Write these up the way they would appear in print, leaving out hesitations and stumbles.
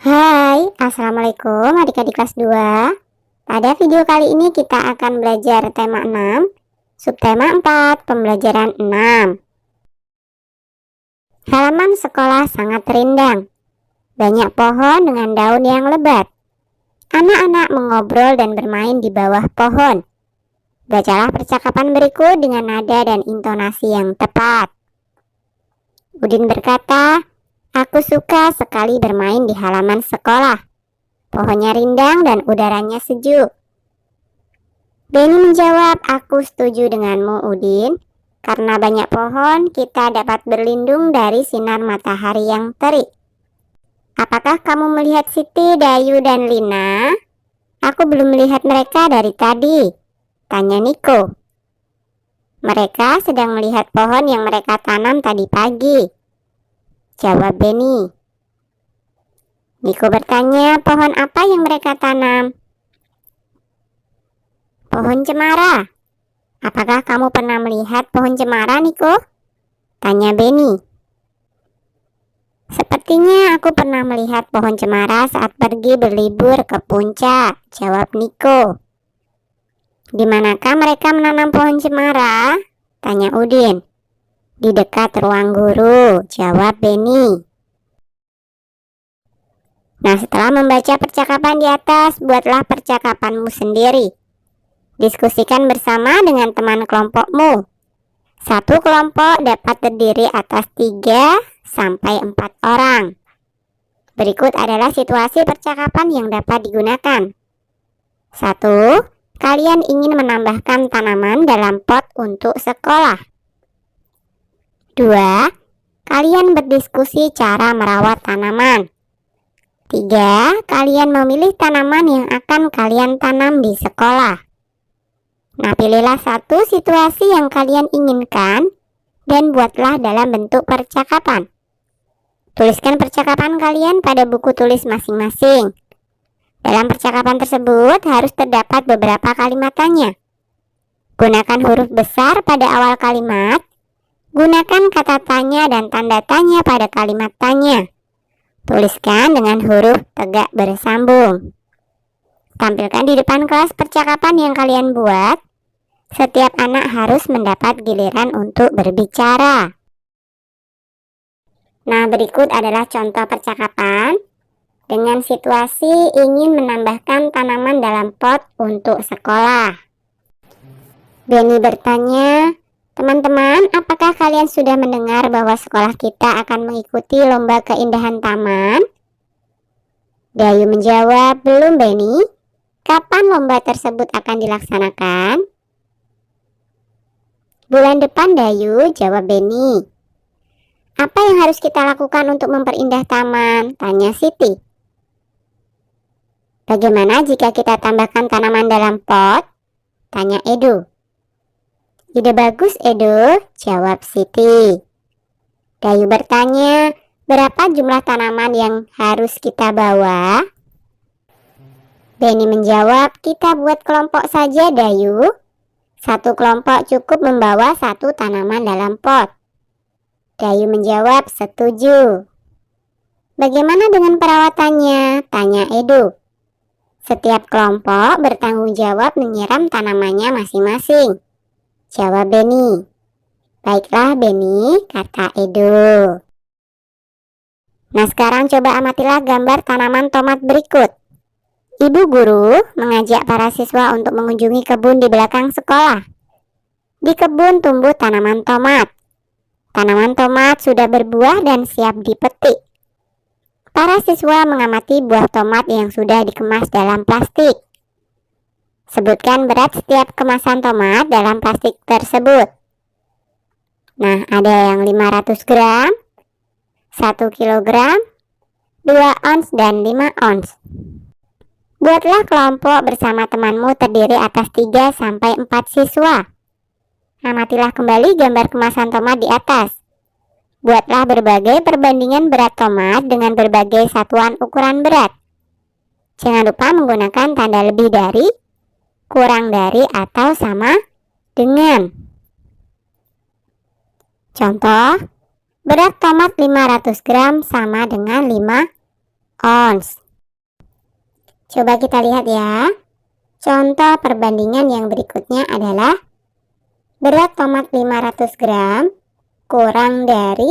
Hai, Assalamualaikum adik-adik kelas 2. Pada video kali ini kita akan belajar tema 6, subtema 4, pembelajaran 6. Halaman sekolah sangat rindang. Banyak pohon dengan daun yang lebat. Anak-anak mengobrol dan bermain di bawah pohon. Bacalah percakapan berikut dengan nada dan intonasi yang tepat. Udin berkata, "Aku suka sekali bermain di halaman sekolah. Pohonnya rindang dan udaranya sejuk." Benny menjawab, "Aku setuju denganmu, Udin. Karena banyak pohon, kita dapat berlindung dari sinar matahari yang terik." "Apakah kamu melihat Siti, Dayu, dan Lina?" "Aku belum melihat mereka dari tadi," tanya Niko. "Mereka sedang melihat pohon yang mereka tanam tadi pagi," jawab Benny. Niko bertanya, "Pohon apa yang mereka tanam?" "Pohon cemara." "Apakah kamu pernah melihat pohon cemara, Niko?" tanya Benny. "Sepertinya aku pernah melihat pohon cemara saat pergi berlibur ke puncak," jawab Niko. "Di manakah mereka menanam pohon cemara?" tanya Udin. "Di dekat ruang guru," jawab Benny. Nah, setelah membaca percakapan di atas, buatlah percakapanmu sendiri. Diskusikan bersama dengan teman kelompokmu. Satu kelompok dapat terdiri atas 3 sampai 4 orang. Berikut adalah situasi percakapan yang dapat digunakan. 1. Kalian ingin menambahkan tanaman dalam pot untuk sekolah. 2. Kalian berdiskusi cara merawat tanaman. 3. Kalian memilih tanaman yang akan kalian tanam di sekolah. Nah, pilihlah satu situasi yang kalian inginkan dan buatlah dalam bentuk percakapan. Tuliskan percakapan kalian pada buku tulis masing-masing. Dalam percakapan tersebut harus terdapat beberapa kalimat tanya. Gunakan huruf besar pada awal kalimat. Gunakan kata tanya dan tanda tanya pada kalimat tanya. Tuliskan dengan huruf tegak bersambung. Tampilkan di depan kelas percakapan yang kalian buat. Setiap anak harus mendapat giliran untuk berbicara. Nah, berikut adalah contoh percakapan dengan situasi ingin menambahkan tanaman dalam pot untuk sekolah. Benny bertanya, "Teman-teman, apakah kalian sudah mendengar bahwa sekolah kita akan mengikuti lomba keindahan taman?" Dayu menjawab, "Belum, Benny. Kapan lomba tersebut akan dilaksanakan?" "Bulan depan, Dayu," jawab Benny. "Apa yang harus kita lakukan untuk memperindah taman?" tanya Siti. "Bagaimana jika kita tambahkan tanaman dalam pot?" tanya Edo. "Ide bagus, Edo," jawab Siti. Dayu bertanya, "Berapa jumlah tanaman yang harus kita bawa?" Benny menjawab, "Kita buat kelompok saja, Dayu. Satu kelompok cukup membawa 1 tanaman dalam pot." Dayu menjawab, "Setuju." "Bagaimana dengan perawatannya?" tanya Edo. "Setiap kelompok bertanggung jawab menyiram tanamannya masing-masing," jawab Benny. "Baiklah, Benny," kata Edo. Nah, sekarang coba amatilah gambar tanaman tomat berikut. Ibu guru mengajak para siswa untuk mengunjungi kebun di belakang sekolah. Di kebun tumbuh tanaman tomat. Tanaman tomat sudah berbuah dan siap dipetik. Para siswa mengamati buah tomat yang sudah dikemas dalam plastik. Sebutkan berat setiap kemasan tomat dalam plastik tersebut. Nah, ada yang 500 gram, 1 kilogram, 2 ons, dan 5 ons. Buatlah kelompok bersama temanmu terdiri atas 3 sampai 4 siswa. Amatilah kembali gambar kemasan tomat di atas. Buatlah berbagai perbandingan berat tomat dengan berbagai satuan ukuran berat. Jangan lupa menggunakan tanda lebih dari, kurang dari, atau sama dengan. Contoh, berat tomat 500 gram sama dengan 5 ons. Coba kita lihat ya. Contoh perbandingan yang berikutnya adalah berat tomat 500 gram kurang dari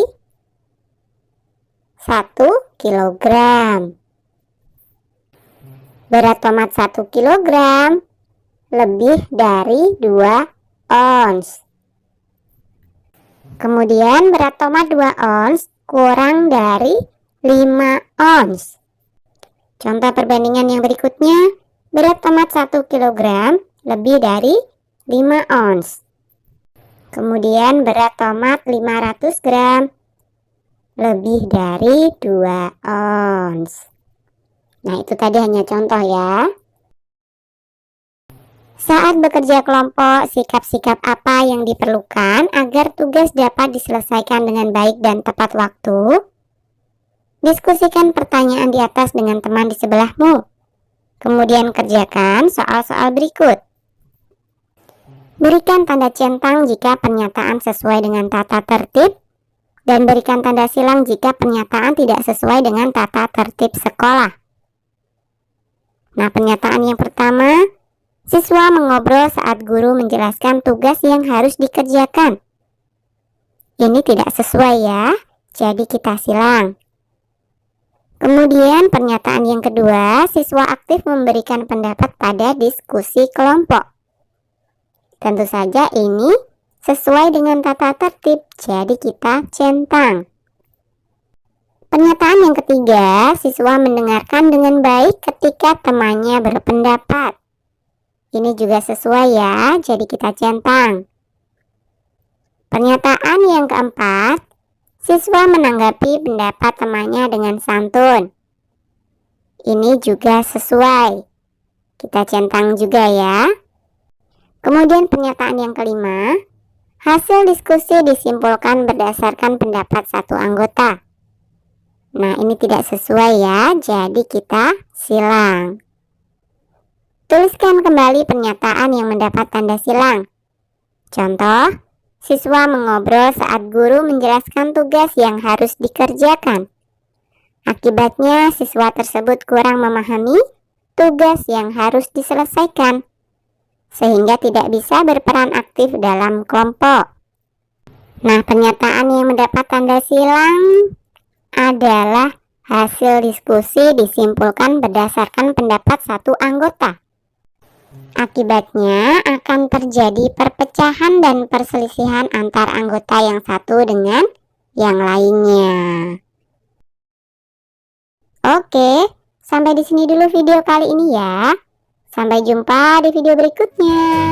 1 kilogram. Berat tomat 1 kilogram lebih dari 2 ons. Kemudian berat tomat 2 ons kurang dari 5 ons. Contoh perbandingan yang berikutnya, berat tomat 1 kilogram lebih dari 5 ons. Kemudian berat tomat 500 gram lebih dari 2 ons. Nah, itu tadi hanya contoh ya. Saat bekerja kelompok, sikap-sikap apa yang diperlukan agar tugas dapat diselesaikan dengan baik dan tepat waktu? Diskusikan pertanyaan di atas dengan teman di sebelahmu. Kemudian kerjakan soal-soal berikut. Berikan tanda centang jika pernyataan sesuai dengan tata tertib, dan berikan tanda silang jika pernyataan tidak sesuai dengan tata tertib sekolah. Nah, pernyataan yang pertama, siswa mengobrol saat guru menjelaskan tugas yang harus dikerjakan. Ini tidak sesuai ya, jadi kita silang. Kemudian pernyataan yang kedua, siswa aktif memberikan pendapat pada diskusi kelompok. Tentu saja ini sesuai dengan tata tertib, jadi kita centang. Pernyataan yang ketiga, siswa mendengarkan dengan baik ketika temannya berpendapat. Ini juga sesuai ya, jadi kita centang. Pernyataan yang keempat, siswa menanggapi pendapat temannya dengan santun. Ini juga sesuai. Kita centang juga ya. Kemudian pernyataan yang kelima, hasil diskusi disimpulkan berdasarkan pendapat satu anggota. Nah, ini tidak sesuai ya, jadi kita silang. Tuliskan kembali pernyataan yang mendapat tanda silang. Contoh, siswa mengobrol saat guru menjelaskan tugas yang harus dikerjakan. Akibatnya, siswa tersebut kurang memahami tugas yang harus diselesaikan, sehingga tidak bisa berperan aktif dalam kelompok. Nah, pernyataan yang mendapat tanda silang adalah hasil diskusi disimpulkan berdasarkan pendapat satu anggota. Akibatnya akan terjadi perpecahan dan perselisihan antar anggota yang satu dengan yang lainnya. Oke, sampai di sini dulu video kali ini ya. Sampai jumpa di video berikutnya.